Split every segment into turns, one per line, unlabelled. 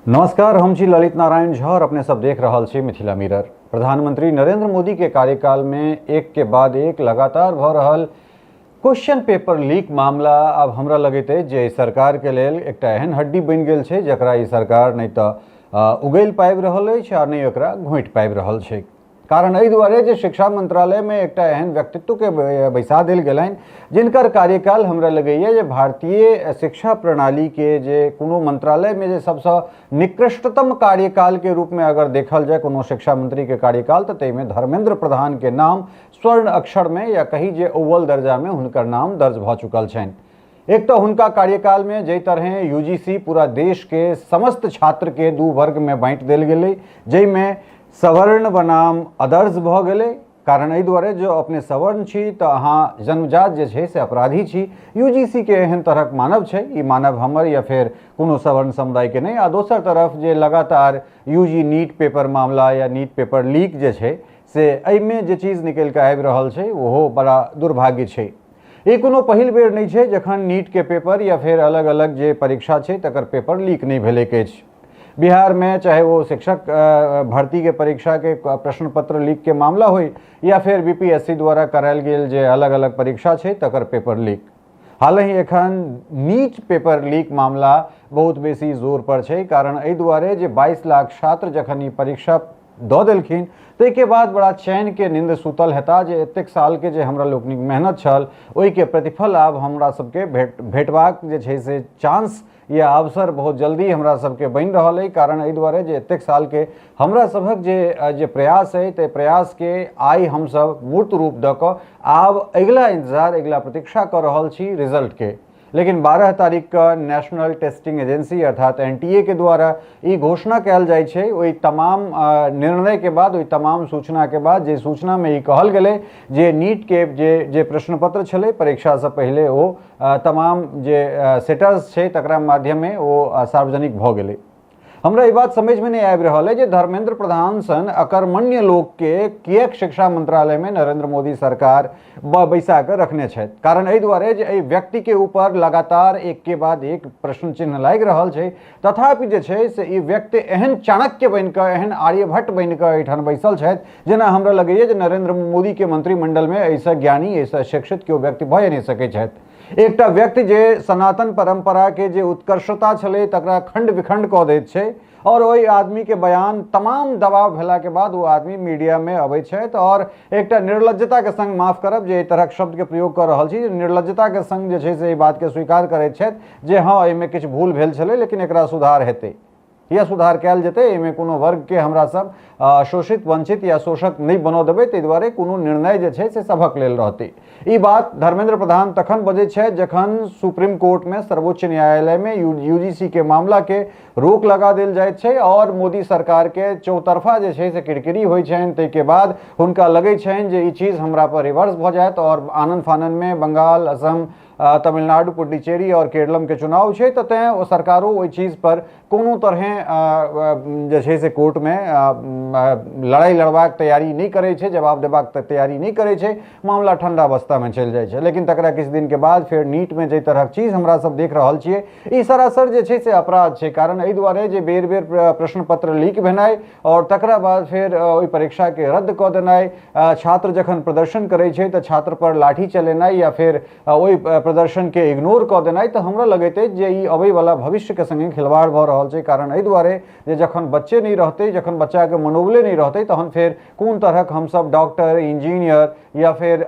नमस्कार, हम छी ललित नारायण झा और अपने सब देख रहा छी मिथिला मिरर। प्रधानमंत्री नरेंद्र मोदी के कार्यकाल में एक के बाद एक लगातार भ रहल क्वेश्चन पेपर लीक मामला अब हमरा लगैत है जे सरकार के लेल एकटा एहन हड्डी बन गेल छै जकरा ई सरकार नहीं तो उगैल पाबि रहल अछि और नहीं ओकरा घोंटि पाबि रहल छै। कारण एहि दुआरे जे शिक्षा मंत्रालय में एकटा एहन व्यक्तित्व के बैसा देल गेलनि जिनकर कार्यकाल हमरा लगैए जे भारतीय शिक्षा प्रणाली के जे कोनो मंत्रालय में जे सबसे निकृष्टतम कार्यकाल के रूप में अगर देखल जाए कोनो शिक्षा मंत्री के कार्यकाल तो तेमे धर्मेंद्र प्रधान के नाम स्वर्ण अक्षर में या कही जे अव्वल दर्जा में हुनकर नाम दर्ज भ चुकल छनि। एक तो हुनका कार्यकाल में जे तरह यूजीसी पूरा देश के समस्त छात्र के दू वर्ग में बांटि देल गेलै, जैमे सवर्ण बनाम अदर्श भ गेलै। कारण एहि दुआरे जो अपने सवर्ण छी तो अहाँ जन्मजात जे छै से अपराधी छी। यूजीसी के एहन तरहक मानव छै, ई मानव हमर या फिर कोनो सवर्ण समुदाय के नहीं। आ दोसर तरफ जे लगातार यूजी नीट पेपर मामला या नीट पेपर लीक जे छै से एहिमे जे चीज निकल के आबि रहल छै ओहो बड़ा दुर्भाग्य छै। ई कोनो पहिल बेर नहीं छै जखन नीट के पेपर या फिर अलग अलग जे परीक्षा छै तकर पेपर लीक नहीं भेलै के अछि। बिहार में चाहे वो शिक्षक भर्ती के परीक्षा के प्रश्न पत्र लीक के मामला हो या फिर बीपीएससी द्वारा करायल गेल जे अलग अलग परीक्षा छै तकर पेपर लीक। हालांकि एखन नीट पेपर लीक मामला बहुत बेसी जोर पर छै। कारण एहि दुआरे जे 22 लाख छात्र जखन ई परीक्षा दऽ देलखिन ताहिके बाद बड़ा चैन के नींद सुतल हेता जे एतेक साल के जे हमरा लोकनिक मेहनत छल ओहि के प्रतिफल आब हमरा सबके भेटबाक जे छै से चांस या अवसर बहुत जल्दी हमरा सबके बनि रहल है। कारण एहि दुआरे जे एतेक साल के हमरा सबक जे प्रयास है ते प्रयास के आइ हम सब मूर्त रूप दऽ कऽ आब अगिला इंतजार अगिला प्रतीक्षा कर रहल छी रिजल्ट के। लेकिन 12 तारीख का नेशनल टेस्टिंग एजेंसी अर्थात एनटीए के द्वारा ई घोषणा कयल जाइ छै। ओहि तमाम निर्णय के बाद ओहि तमाम सूचना के बाद जे सूचना में ई कहल गेलै जे नीट के जे प्रश्न पत्र छलै परीक्षा से पहले ओ तमाम जे सेटर्स छै तकरा माध्यमे ओ सार्वजनिक भऽ गेलै। हमरा ई बात समझ में नहीं आबि रहल है जे धर्मेंद्र प्रधान सन अकर्मण्य लोग के किएक शिक्षा मंत्रालय में नरेंद्र मोदी सरकार बैसा कर रखने छै। कारण एहि दुआरे जे एहि व्यक्ति के ऊपर लगातार एक के बाद एक प्रश्न चिन्ह लागि रहल छै। तथापि जे छै से ई व्यक्ति एहन चाणक्य बनि कऽ एहन आर्यभट्ट बनि कऽ एहिठाम बैसल छथि जेना हमरा लगैए जे नरेंद्र मोदी के मंत्रिमंडल में ऐसा ज्ञानी ऐसा शिक्षित केओ व्यक्ति भए नहीं सकै छथि। एकटा व्यक्ति जे सनातन परंपरा के जे उत्कर्षता छलै तकरा खंड विखंड कऽ दैत छै और ओहि आदमी के बयान तमाम दबाव भेला के बाद वो आदमी मीडिया में अबै छथि और एकटा निर्लज्जता के संग माफ करब जे एहि तरहक शब्द के प्रयोग कर रहल छी निर्लज्जता के संग जे छै से ई बात के स्वीकार करैत छथि जे हाँ एहिमे किछु भूल भेल छलै लेकिन एकरा सुधार हेतै या सुधार कयल जेतै। एहिमे कोनो वर्ग के हमरा सब शोषित वंचित या शोषक नहीं बनऽ देबै, ताहि दुआरे कोनो निर्णय जे छै से सबक लेल रहतै। ई बात धर्मेंद्र प्रधान तखन बजै छै जखन सुप्रीम कोर्ट में सर्वोच्च न्यायालय में यूजीसी के मामला के रोक लगा देल जाइत छै और मोदी सरकार के चौतरफा जे छै से किरकिरी होइ छनि। ताहिके बाद हुनका लगै छनि जे ई चीज हमरा पर रिवर्स भऽ जायत और आनन फानन में बंगाल असम तमिलनाडु पुडुचेरी और केरलम के चुनाव छै तऽ तेँ ओ सरकारो ओहि चीज पर कोनो तरह जे छै से कोर्ट में लड़ाई लड़बाक तैयारी नहीं करे छै, जवाब देबाक तैयारी नहीं करे छै, मामला ठंडा अवस्था में चलि जाइ छै। लेकिन तकरा किछु दिन के बाद फिर नीट में जे तरहक चीज हमरा सब देख रहल छियै ई सरासर जे छै से अपराध छै। कारण एहि दुआरे जे बेर बेर प्रश्न पत्र लीक भेनाइ और तकरा बाद फिर ओहि परीक्षा के रद्द कऽ देनाइ, छात्र जखन प्रदर्शन करै छै तऽ छात्र पर लाठी चलेनाइ या फिर ओहि प्रदर्शन के इग्नोर कऽ देनाइ, तऽ हमरा लगैत अछि जे ई अबै वाला भविष्य के संगे खिलवाड़ भऽ रहल छै। कारण एहि दुआरे जे जखन बच्चे नहीं रहते जखन बच्चा के मनोबले नहीं रहते तहन फिर कोन तरहक हम सब डॉक्टर इंजीनियर या फिर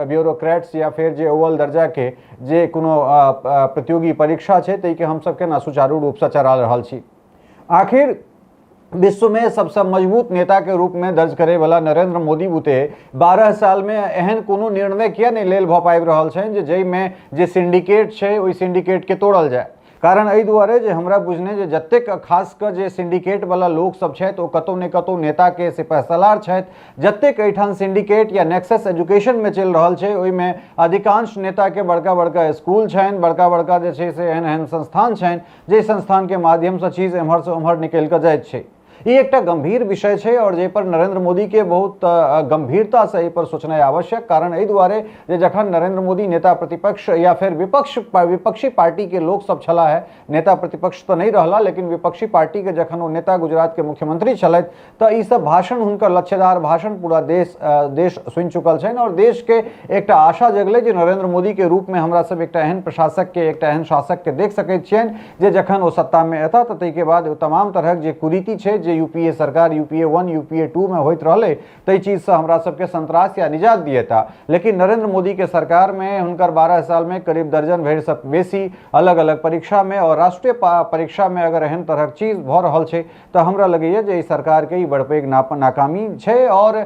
ब्यूरोक्रेट्स या फिर जे अव्वल दर्जा के जे कोनो प्रतियोगी परीक्षा छै ताहि के हम सब केना सुचारू रूप से चला रहल छी। आखिर विश्व में सबसे मजबूत नेता के रूप में दर्ज करे वाला नरेंद्र मोदी बुते 12 साल में एहन कोनो निर्णय किया नहीं लेल भऽ पाबि रहल छनि जाहिमे जे सिंडिकेट छै ओहि सिंडिकेट के तोड़ल जाय। कारण एहि दुआरे जे हमरा बुझने जे जतेक खास कऽ जे सिंडिकेट वाला लोक सब छथि ओ कतौ ने कतौ नेता के सिपहसालार छथि। जतेक एहिठाम सिंडिकेट या नेक्सस एजुकेशन में चलि रहल छै ओहिमे अधिकांश नेता के बड़का बड़का स्कूल छनि, बड़का बड़का जे छै से एहन एहन संस्थान छनि जे संस्थान के माध्यम से चीज एम्हर से उम्हर निकलि कऽ जाइत छै। ये एकटा गंभीर विषय है और जे पर नरेंद्र मोदी के बहुत गंभीरता से एहि पर सोचनाइ आवश्यक, कारण एहि दुआरे जे जखन नरेंद्र मोदी नेता प्रतिपक्ष या फिर विपक्षी पार्टी के लोक सब छला है, नेता प्रतिपक्ष तो नहीं रहला लेकिन विपक्षी पार्टी के जखन वो नेता गुजरात के मुख्यमंत्री छलथि तो ई सब भाषण हुनकर लच्छेदार भाषण पूरा देश सुनि चुकल छनि और देश के एकटा आशा जगलै जे नरेंद्र मोदी के रूप में हमरा सब एकटा एहन प्रशासक के एकटा एहन शासक के देख सकैत छियनि जे जखन ओ सत्ता में एता तऽ ताहि के बाद तमाम तरहक जे कुरीति छै जे यूपीए सरकार यूपीए 1 यूपीए 2 में होइत रहलै ताहि चीज से हमरा सबके संतरास या निजात दिएता। लेकिन नरेंद्र मोदी के सरकार में हुनकर 12 साल में करीब दर्जन भरि से बेसी अलग अलग परीक्षा में और राष्ट्रीय परीक्षा में अगर एहन तरहक चीज भऽ रहल छै तऽ हमरा लगैए जे ई सरकार के ई बड़ पैघ नाकामी छै और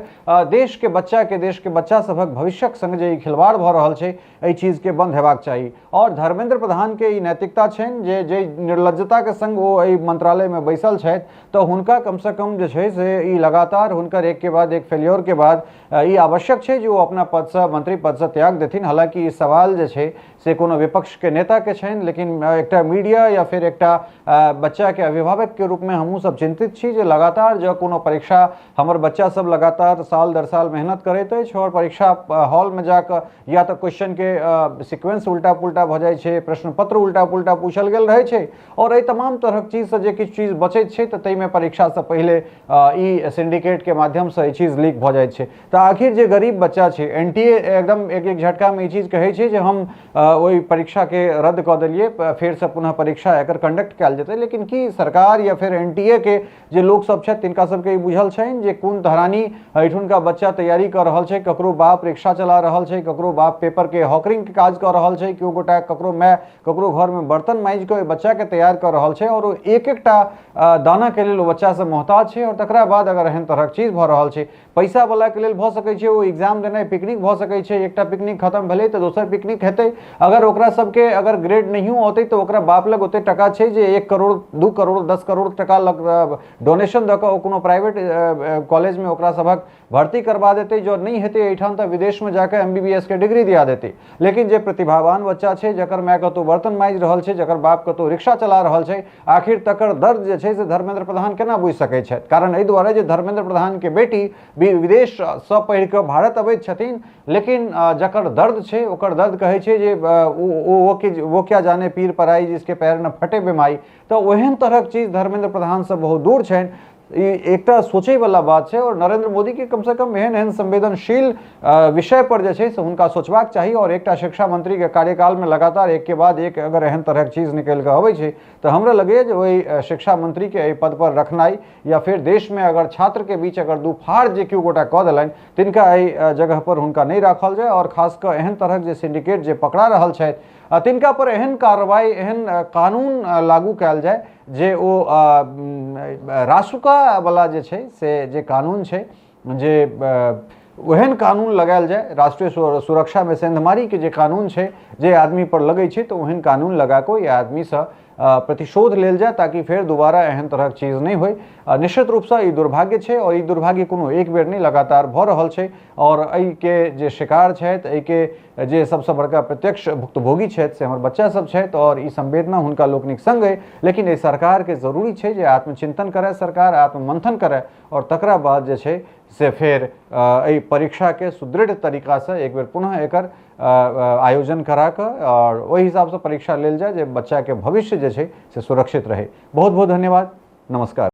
देश के बच्चा सभक भविष्यक संग जे ई खिलवाड़ भऽ रहल छै एहि चीज के बंद हेबाक चाही। और धर्मेंद्र प्रधान के ई नैतिकता छनि जे निर्लज्जता के संग ओ एहि मंत्रालय में बैसल छथि तऽ हुनका कम से कम जे छै से ई लगातार हुनकर एक के बाद एक फेल्योर के बाद ई आवश्यक छै जे ओ अपना पद से मंत्री पद से त्याग देथिन। हालांकि ई सवाल जे छै से कोनो विपक्ष के नेता के छनि, लेकिन एकटा मीडिया या फिर एकटा बच्चा के अभिभावक के रूप में हमहूँ सब चिंतित छी जे लगातार जो कोनो परीक्षा हमर बच्चा सब लगातार साल दर साल मेहनत करैत अछि और परीक्षा हॉल में जाकर या तो क्वेश्चन के सीक्वेंस उल्टा पुल्टा भऽ जाइ छै, प्रश्न पत्र उल्टा पुल्टा पूछल गेल रहै छै और एहि तमाम तरहक चीज से जे किछु चीज बचैत छै तऽ ताहिमे परीक्षा से पहले ई सिंडिकेट के माध्यम से ई चीज लीक भऽ जाइत छै। तऽ आखिर जे गरीब बच्चा छै एनटीए एकदम एक झटका में ई चीज कहै छै जे हम ओहि परीक्षा के रद्द कऽ देलिए, फिर से पुनः परीक्षा एकर कंडक्ट कयल जेतै। लेकिन की सरकार या फिर एनटीए के जे लोक सब छथि तिनका सबके ई बुझल छनि जे कोन तहरानी एहिठुनका बच्चा तैयारी कर रहल छै, ककरो बाप रिक्शा चला रहल छै, ककरो बाप पेपर के हॉकरिंग के काज कर रहल छै, केओ गोटा ककरो माय ककरो घर में बर्तन मांजि के बच्चा के तैयार कर रहल छै और एक एकटा दाना के लेल बच्चा से मोहताज छै। और तकरा बाद अगर एहन तरहक चीज भऽ रहल छै, पैसा वाला के लेल भऽ सकै छै ओ एग्जाम देनाइ पिकनिक भऽ सकै छै, एकटा पिकनिक खत्म भेलै तऽ दोसर पिकनिक हेतै, अगर ओकरा सबके अगर ग्रेड नहीं होते तो ओकरा बाप लग ओते टका छै जे 1 करोड़ 2 करोड़ 10 करोड़ टका डोनेशन दऽ कऽ कोनो प्राइवेट कॉलेज में ओकरा सबक भर्ती करवा देते, जो नहीं हेतै एहिठाम तऽ विदेश में जाकर MBBS के डिग्री दिया देते। लेकिन जे प्रतिभावान बच्चा छै जकर माय कतौ बर्तन मांजि रहल छै, जकर बाप कतौ रिक्शा चला रहल छै, आखिर तकर दर्द जे छै से धर्मेंद्र प्रधान केना बुझि सकै छथि? कारण एहि दुआरे जे धर्मेंद्र प्रधान के बेटी विदेश से पढ़ि कऽ भारत अबैत छथिन, लेकिन जकर दर्द छै ओकर दर्द कहै छै जे वो क्या जाने पीर पराई जिसके पैर न फटे बेमाई। तो ओहन तरहक चीज धर्मेंद्र प्रधान से बहुत दूर छनि। एकटा सोचे वाला बात है और नरेंद्र मोदी के कम से कम एहन संवेदनशील विषय पर जे छै से हुनका सोचबाक चाहिए। और एकटा शिक्षा मंत्री के कार्यकाल में लगातार एक के बाद एक अगर एहन तरह चीज निकल के अबै छै तो हमरा लगे जे ओहि शिक्षा मंत्री के एहि पद पर रखनाइ या फिर देश में अगर छात्र के बीच अगर दुफाड़ जे केओ गोटा कऽ देलनि तिनका एहि जगह पर हुनका नहीं राखल जाय और खास कऽ एहन तरह जे सिंडिकेट जे पकड़ा रहल छथि तिनका पर एहन कार्रवाई एहन कानून लागू कयल जाय जे ओ रासुका वाला जे छै से जे कानून छै जे ओहन कानून लगायल जाए, राष्ट्रीय सुरक्षा में सेंधमारी के जे कानून छै जे आदमी पर लगे छै तो ओहन कानून लगा के या आदमी से प्रतिशोध लेल जाए ताकि फिर दोबारा एहन तरह चीज नहीं होय। निश्चित रूप से ई दुर्भाग्य छै और ई दुर्भाग्य कोनो एक बेर नहीं लगातार भऽ रहल छै और एहि के जे शिकार छथि एहि के जे सबसे बड़का प्रत्यक्ष भुक्तभोगी छथि से हमर बच्चा सब छथि और ई संवेदना हुनका लोकनिक संग अइ। लेकिन एहि सरकार के जरूरी छै जे आत्मचिंतन करे, सरकार आत्ममंथन करे और तकरा बाद जे छै से फिर एहि परीक्षा के सुदृढ़ तरीका से एक बेर पुनः एकर आयोजन करा कऽ और ओहि हिसाब से परीक्षा लेल जाए जे बच्चा के भविष्य जे छै से सुरक्षित रहे। बहुत बहुत धन्यवाद, नमस्कार।